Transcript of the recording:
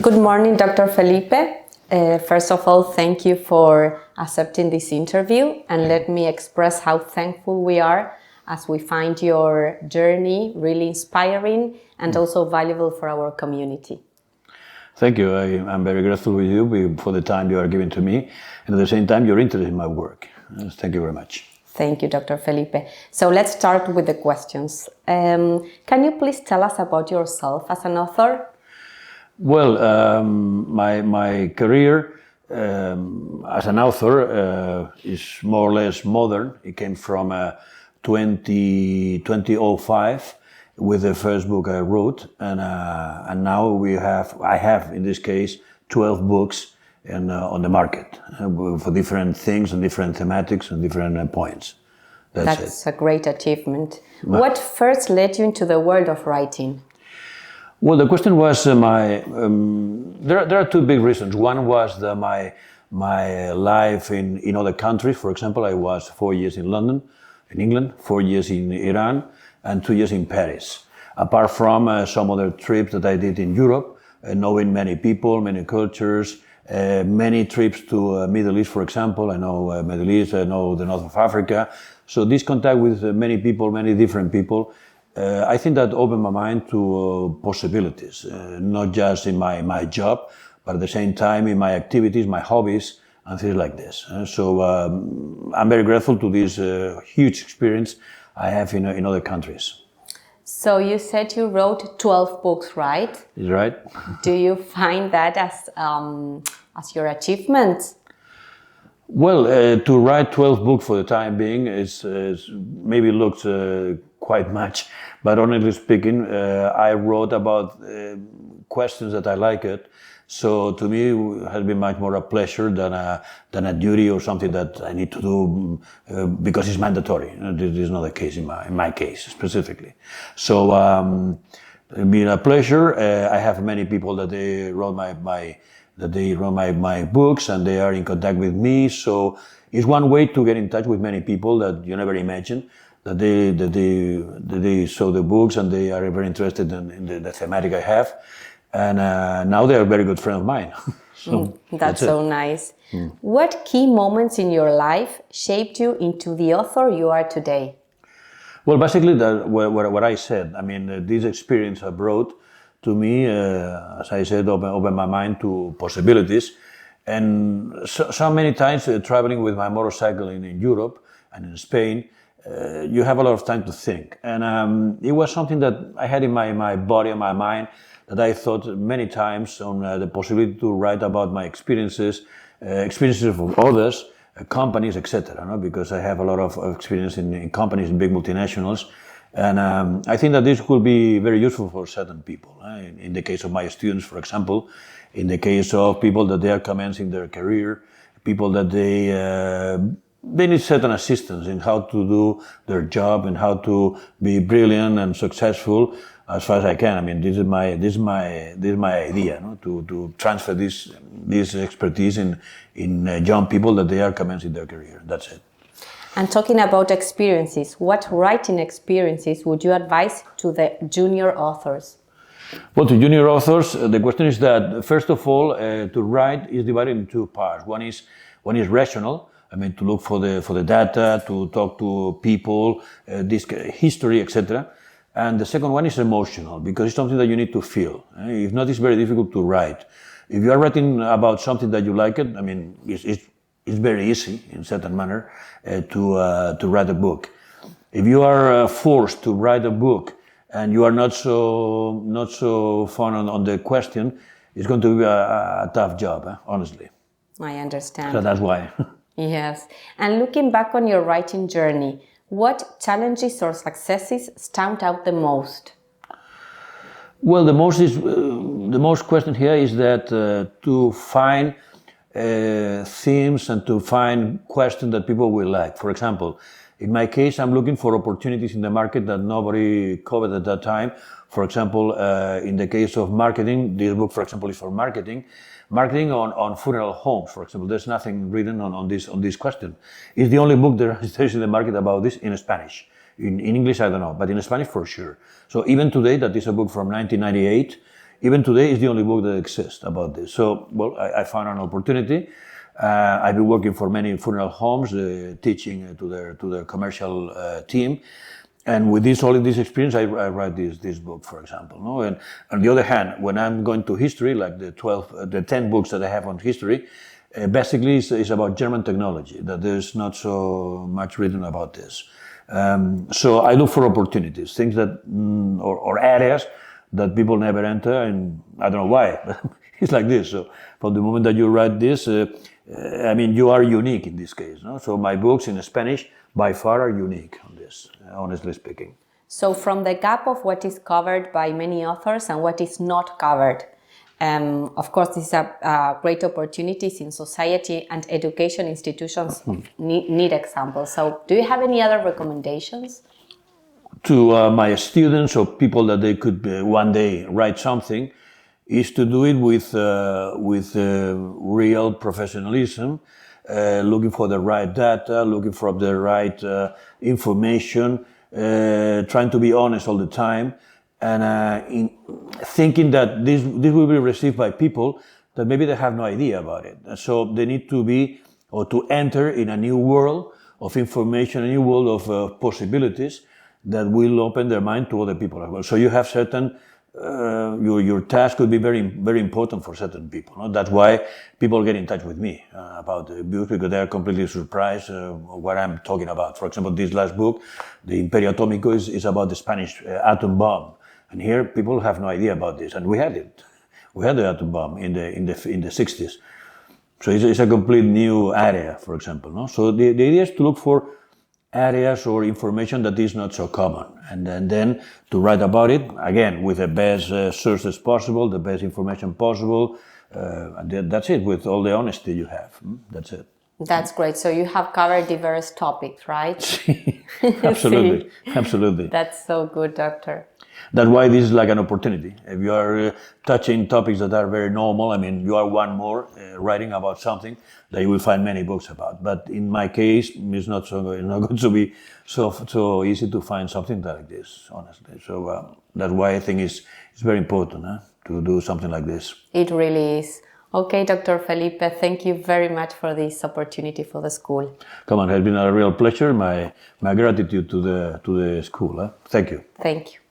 Good morning, Dr. Felipe. First of all, thank you for accepting this interview, and let me express how thankful we are as we find your journey really inspiring and also valuable for our community. Thank you. I'm very grateful with you for the time you are giving to me, and at the same time you're interested in my work. Thank you very much. Thank you, Dr. Felipe. So let's start with the questions. Can you please tell us about yourself as an author? Well, my career as an author is more or less modern. It came from 2005 with the first book I wrote, and now I have in this case 12 books on the market for different things and different thematics and different points. That's a great achievement. What first led you into the world of writing? Well, the question was there are two big reasons. One was my life in other countries. For example, I was 4 years in London, in England, 4 years in Iran, and 2 years in Paris. Apart from some other trips that I did in Europe, knowing many people, many cultures, many trips to Middle East, for example. I know Middle East, I know the north of Africa. So this contact with many people, many different people, I think that opened my mind to possibilities, not just in my job, but at the same time in my activities, my hobbies, and things like this. So I'm very grateful to this huge experience I have in other countries. So you said you wrote 12 books, right? Is right? Do you find that as your achievement? Well, to write 12 books for the time being is maybe looks quite much, but honestly speaking, I wrote about questions that I liked. So to me, it has been much more a pleasure than a duty or something that I need to do because it's mandatory. This is not the case in my case specifically. So it's been a pleasure. I have many people that they wrote my books and they are in contact with me. So it's one way to get in touch with many people that you never imagined. That they saw the books and they are very interested in the thematic I have, and now they are a very good friend of mine. So that's so nice. What key moments in your life shaped you into the author you are today? Well, basically, what I said. I mean, this experience I brought to me, as I said, opened my mind to possibilities, and so many times traveling with my motorcycle in Europe and in Spain. You have a lot of time to think, and it was something that I had in my body and my mind that I thought many times on the possibility to write about my experiences of others, companies, etc. No? Because I have a lot of experience in companies, in big multinationals, and I think that this could be very useful for certain people. In the case of my students, for example, in the case of people that they are commencing their career, people that they need certain assistance in how to do their job and how to be brilliant and successful as far as I can. I mean, this is my idea, no? To transfer this expertise in young people that they are commencing their career. That's it. And talking about experiences, what writing experiences would you advise to the junior authors? Well, to junior authors, the question is that first of all, to write is divided in two parts. One is rational. I mean, to look for the data, to talk to people, this history, etc. And the second one is emotional, because it's something that you need to feel. If not, it's very difficult to write. If you are writing about something that you like I mean, it's very easy in a certain manner to write a book. If you are forced to write a book and you are not so fond on the question, it's going to be a tough job, honestly. I understand. So that's why. Yes. And looking back on your writing journey, what challenges or successes stand out the most? Well, the most question here is that to find themes and to find questions that people will like. For example, in my case, I'm looking for opportunities in the market that nobody covered at that time. For example, in the case of marketing, this book, for example, is for marketing. Marketing on funeral homes, for example. There's nothing written on this question. It's the only book there is in the market about this in Spanish. In English, I don't know, but in Spanish for sure. So even today, that is a book from 1998, even today, it's the only book that exists about this. So, well, I found an opportunity. I've been working for many funeral homes, teaching to their commercial team. And with all of this experience, I write this book, for example. No? And on the other hand, when I'm going to history, like the 10 books that I have on history, basically it's about German technology, that there's not so much written about this. So I look for opportunities, things that, or areas that people never enter, and I don't know why, but it's like this. So from the moment that you write this, I mean, you are unique in this case. No? So my books in Spanish, by far, are unique on this, honestly speaking. So from the gap of what is covered by many authors and what is not covered, of course, these are great opportunities in society, and education institutions need examples. So do you have any other recommendations? To my students or people that they could one day write something, is to do it with real professionalism, looking for the right data, looking for the right information, trying to be honest all the time, and thinking that this will be received by people that maybe they have no idea about it. So they need to be, or to enter in a new world of information, a new world of possibilities that will open their mind to other people as well. So you have certain, your task could be very, very important for certain people. No? That's why people get in touch with me about the books, because they are completely surprised what I'm talking about. For example, this last book, the Imperio Atómico, is about the Spanish atom bomb. And here people have no idea about this, and we had it. We had the atom bomb in the 60s. So it's a complete new area, for example. No? So the idea is to look for areas or information that is not so common, and then to write about it, again, with the best sources possible, the best information possible, and that's it, with all the honesty you have. That's it. That's great. So you have covered diverse topics, right? Absolutely, absolutely. That's so good, Doctor. That's why this is like an opportunity. If you are touching topics that are very normal, I mean, you are one more writing about something that you will find many books about. But in my case, it's not going to be so easy to find something like this, honestly. So that's why I think it's very important to do something like this. It really is. Okay, Dr. Felipe, thank you very much for this opportunity for the school. Come on, it has been a real pleasure. My gratitude to the school. Thank you. Thank you.